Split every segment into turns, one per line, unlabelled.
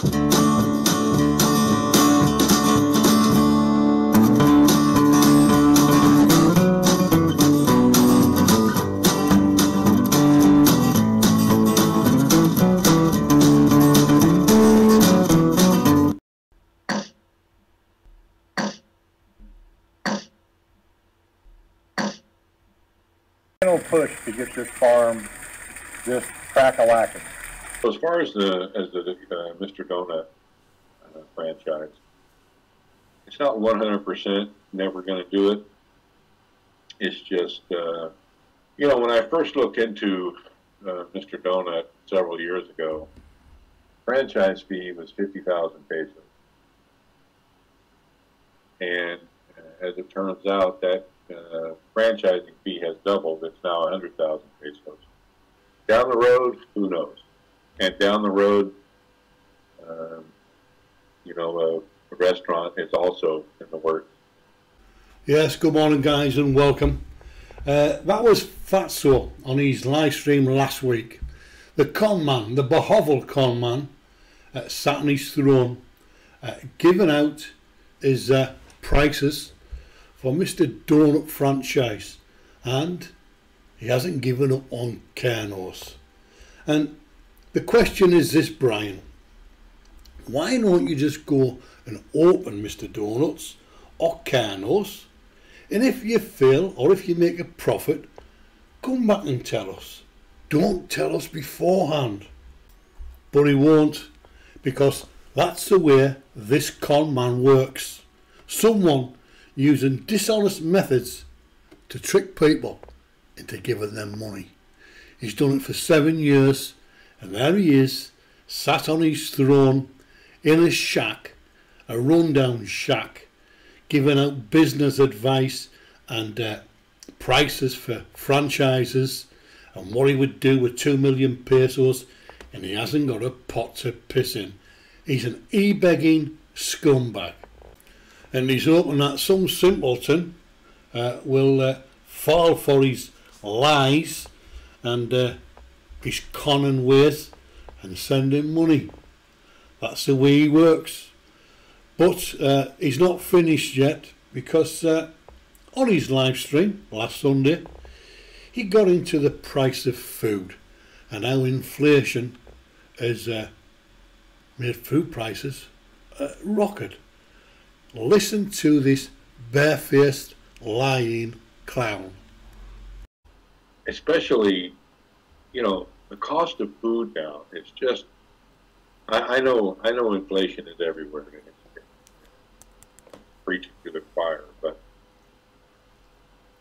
Push to get this farm just crack-a-lacking.
As far as the Mr. Donut franchise, it's not 100% never going to do it. It's just you know, when I first looked into Mr. Donut several years ago, franchise fee was 50,000 pesos, and as it turns out, that franchising fee has doubled. It's now 100,000 pesos. Down the road, who knows? And down the road, you know, a restaurant is also in the works.
Yes, good morning, guys, and welcome. That was Fatso on his live stream last week. The con man, the Bosshog con man, sat on his throne, giving out his prices for Mr. Donut franchise, and he hasn't given up on Carnos. And the question is this, Brian, why don't you just go and open Mr. Donuts or Carnos, and if you fail or if you make a profit, come back and tell us. Don't tell us beforehand. But he won't, because that's the way this con man works. Someone using dishonest methods to trick people into giving them money. He's done it for 7 years, and there he is, sat on his throne in a shack, a rundown shack, giving out business advice and prices for franchises and what he would do with 2 million pesos, and he hasn't got a pot to piss in. He's an e-begging scumbag. And he's hoping that some simpleton will fall for his lies and his conning ways and send him money. That's the way he works. But he's not finished yet, because on his live stream last Sunday, he got into the price of food and how inflation has made food prices rocket. Listen to this barefaced, lying clown.
Especially, you know, the cost of food now. It's just, I know inflation is everywhere, and it's preaching to the choir. But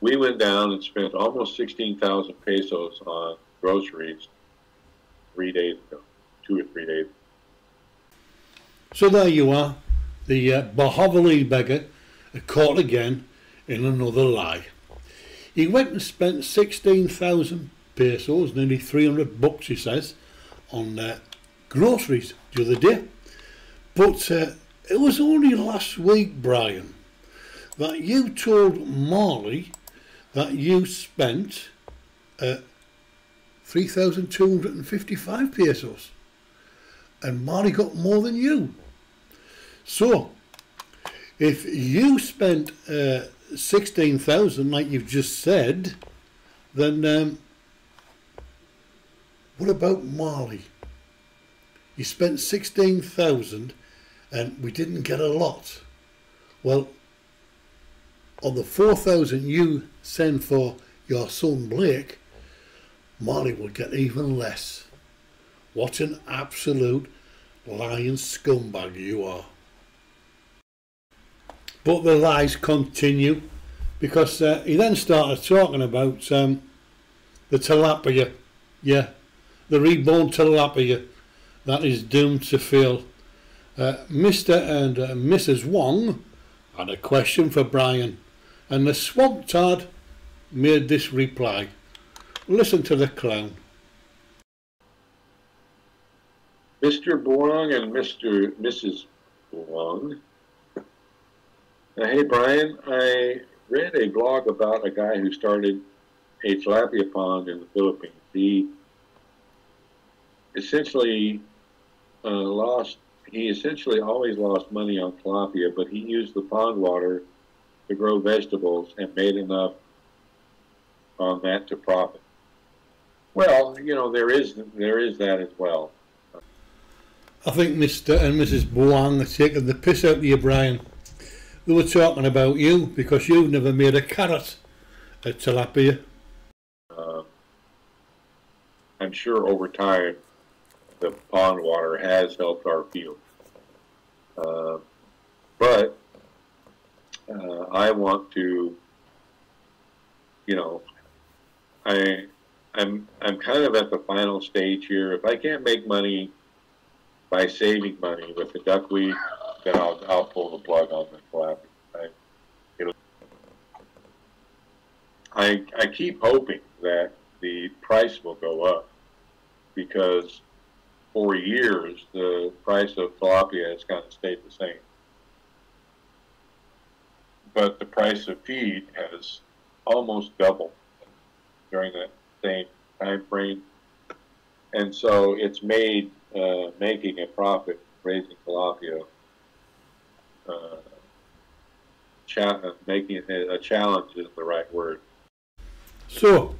we went down and spent almost 16,000 pesos on groceries 3 days ago, 2 or 3 days ago.
So there you are. The Bosshog beggar caught again in another lie. He went and spent 16,000 pesos, nearly 300 bucks, he says, on groceries the other day. But it was only last week, Brian, that you told Marley that you spent 3,255 pesos, and Marley got more than you. So, if you spent 16,000 like you've just said, then what about Marley? You spent 16,000 and we didn't get a lot. Well, on the 4,000 you send for your son Blake, Marley will get even less. What an absolute lying scumbag you are. But the lies continue, because he then started talking about the tilapia, the reborn tilapia that is doomed to fail. Mr. and Mrs. Wong had a question for Brian, and the swamp tard made this reply. Listen to the clown.
Mr. Buong and Mrs. Buong. Hey Brian, I read a blog about a guy who started a tilapia pond in the Philippines. He essentially he essentially always lost money on tilapia, but he used the pond water to grow vegetables and made enough on that to profit. Well, you know, there is that as well.
I think Mr. and Mrs. Boang are taking the piss out of you, Brian. They were talking about you because you've never made a carrot at tilapia.
I'm sure over time the pond water has helped our field. But I want to, you know, I'm kind of at the final stage here. If I can't make money by saving money with the duckweed, then I'll pull the plug on the tilapia. I keep hoping that the price will go up, because for years the price of tilapia has kind of stayed the same, but the price of feed has almost doubled during that same time frame, and so it's made making a profit raising tilapia making it a challenge is the right word.
So,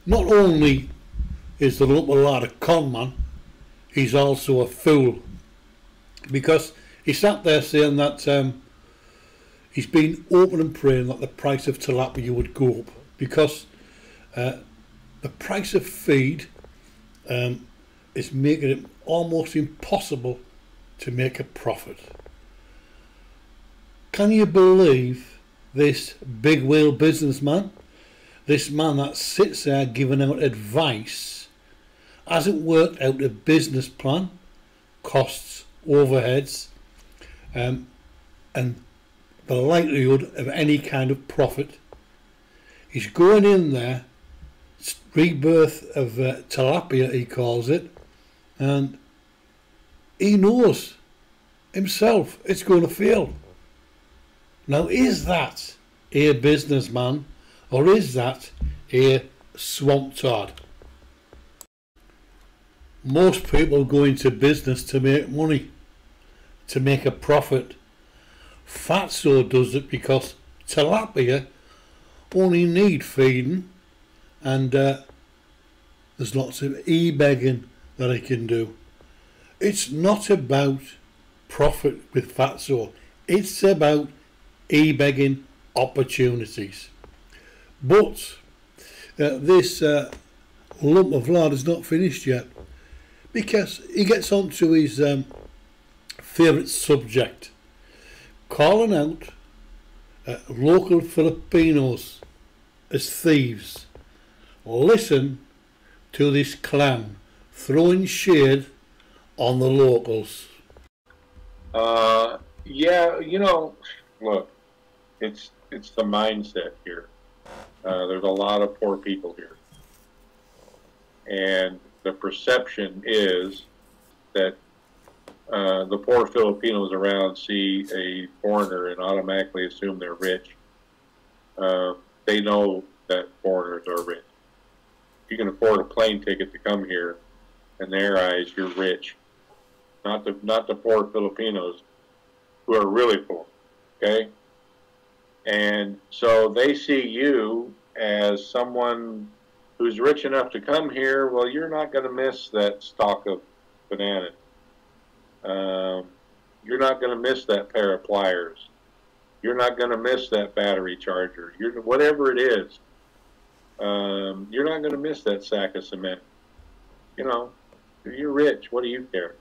not only is the local lad a con man, he's also a fool, because he sat there saying that he's been open and praying that the price of tilapia would go up, because the price of feed is making it almost impossible to make a profit. Can you believe this big wheel businessman, this man that sits there giving out advice, hasn't worked out a business plan, costs, overheads, and the likelihood of any kind of profit? He's going in there, rebirth of tilapia he calls it, and he knows himself it's going to fail. Now, is that a businessman, or is that a swamp tart? Most people go into business to make money, to make a profit. Fatso does it because tilapia only need feeding, and there's lots of e-begging that he can do. It's not about profit with Fatso, it's about e-begging opportunities. But this lump of lard is not finished yet, because he gets on to his favourite subject, calling out local Filipinos as thieves. Listen to this clown throwing shade on the locals.
Yeah, you know, look, it's the mindset here. There's a lot of poor people here, and the perception is that the poor Filipinos around see a foreigner and automatically assume they're rich. They know that foreigners are rich. You can afford a plane ticket to come here, in their eyes, you're rich. Not the poor Filipinos who are really poor, okay? And so they see you as someone who's rich enough to come here. Well, you're not going to miss that stalk of bananas. You're not going to miss that pair of pliers. You're not going to miss that battery charger. Whatever it is, you're not going to miss that sack of cement. You know, you're rich. What do you care?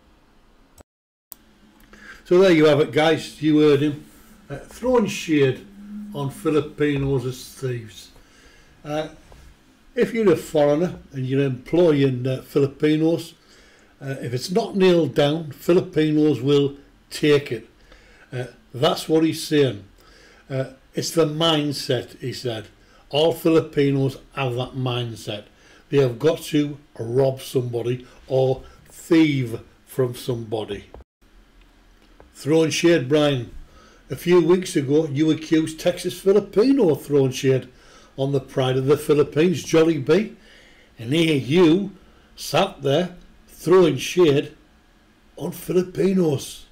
So there you have it, guys. You heard him throwing shade on Filipinos as thieves. If you're a foreigner and you're employing Filipinos, if it's not nailed down, Filipinos will take it. That's what he's saying. It's the mindset, he said. All Filipinos have that mindset. They have got to rob somebody or thieve from somebody. Throwing shade, Brian. A few weeks ago, you accused Texas Filipino of throwing shade on the pride of the Philippines, Jolly B. And here you sat there throwing shade on Filipinos.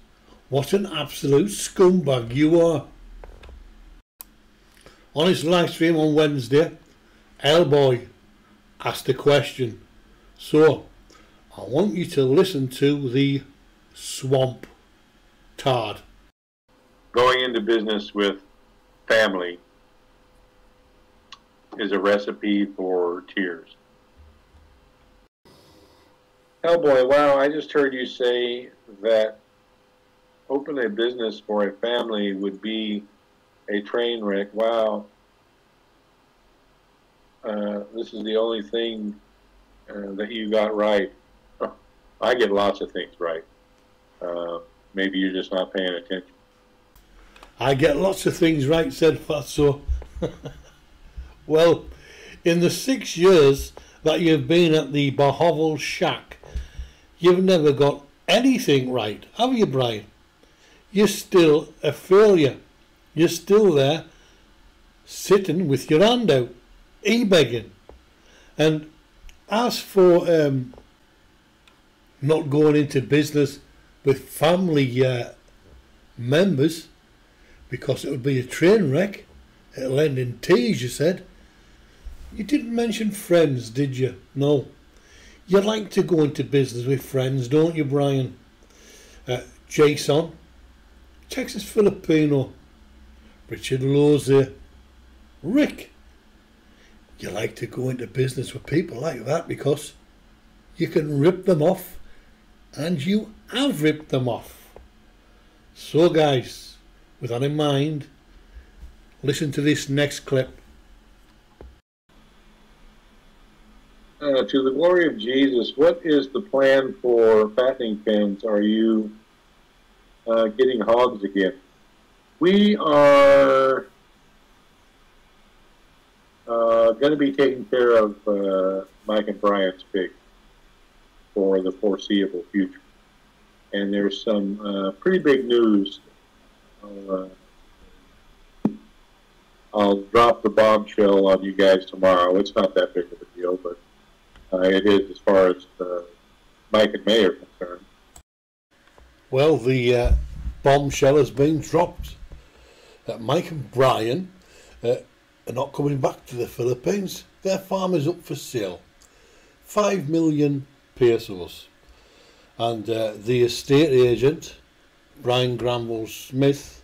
What an absolute scumbag you are. On his live stream on Wednesday, Hellboy asked a question. So, I want you to listen to the swamp tard.
Going into business with family is a recipe for tears. Hellboy, wow, I just heard you say that open a business for a family would be a train wreck. Wow. This is the only thing that you got right. I get lots of things right. Maybe you're just not paying attention.
I get lots of things right, said Fatso. Well, in the 6 years that you've been at the Bosshog shack, you've never got anything right, have you, Brian? You're still a failure. You're still there, sitting with your hand out, e-begging. And as for not going into business with family members, because it would be a train wreck, it'll end in tears, you said. You didn't mention friends, did you? No. You like to go into business with friends, don't you, Brian? Jason, Texas Filipino, Richard Lozier, Rick. You like to go into business with people like that because you can rip them off, and you have ripped them off. So guys, with that in mind, listen to this next clip.
To the glory of Jesus, what is the plan for fattening pens? Are you getting hogs again? We are going to be taking care of Mike and Brian's pig for the foreseeable future. And there's some pretty big news. I'll drop the bombshell on you guys tomorrow. It's not that big of a deal, but it is as far as Mike and May are concerned.
Well, the bombshell has been dropped. Mike and Brian are not coming back to the Philippines. Their farm is up for sale. 5 million pesos. And the estate agent, Brian Granville Smith,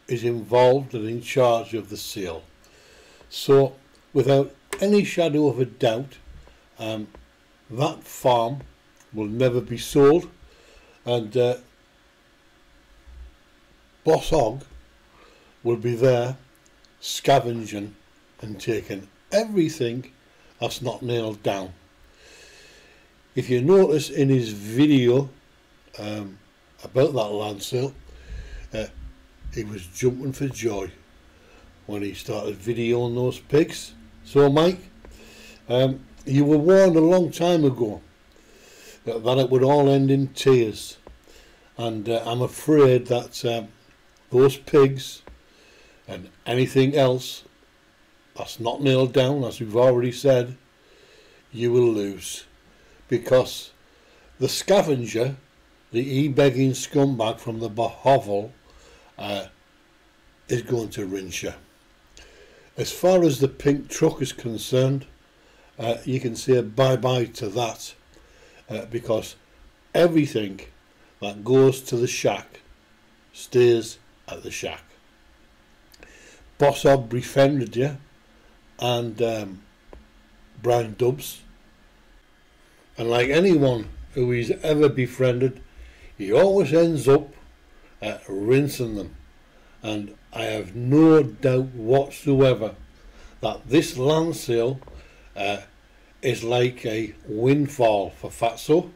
is involved and in charge of the sale. So, without any shadow of a doubt, that farm will never be sold, and Bosshog will be there scavenging and taking everything that's not nailed down. If you notice in his video about that land sale, he was jumping for joy when he started videoing those pigs. So Mike, you were warned a long time ago that it would all end in tears, and I'm afraid that those pigs and anything else that's not nailed down, as we've already said, you will lose, because the scavenger, the e-begging scumbag from the Bosshog, is going to rinse you. As far as the pink truck is concerned, you can say bye-bye to that, because everything that goes to the shack stays at the shack. Bosshog befriended you, and Brian Dubs, and like anyone who he's ever befriended, he always ends up rinsing them. And I have no doubt whatsoever that this land sale is like a windfall for Fatso.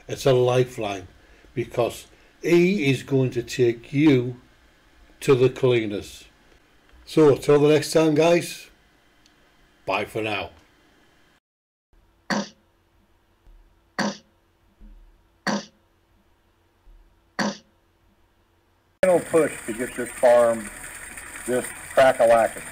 It's a lifeline, because he is going to take you to the cleaners. So till the next time, guys, bye for now.
Final push to get this farm just crack-a-lacking.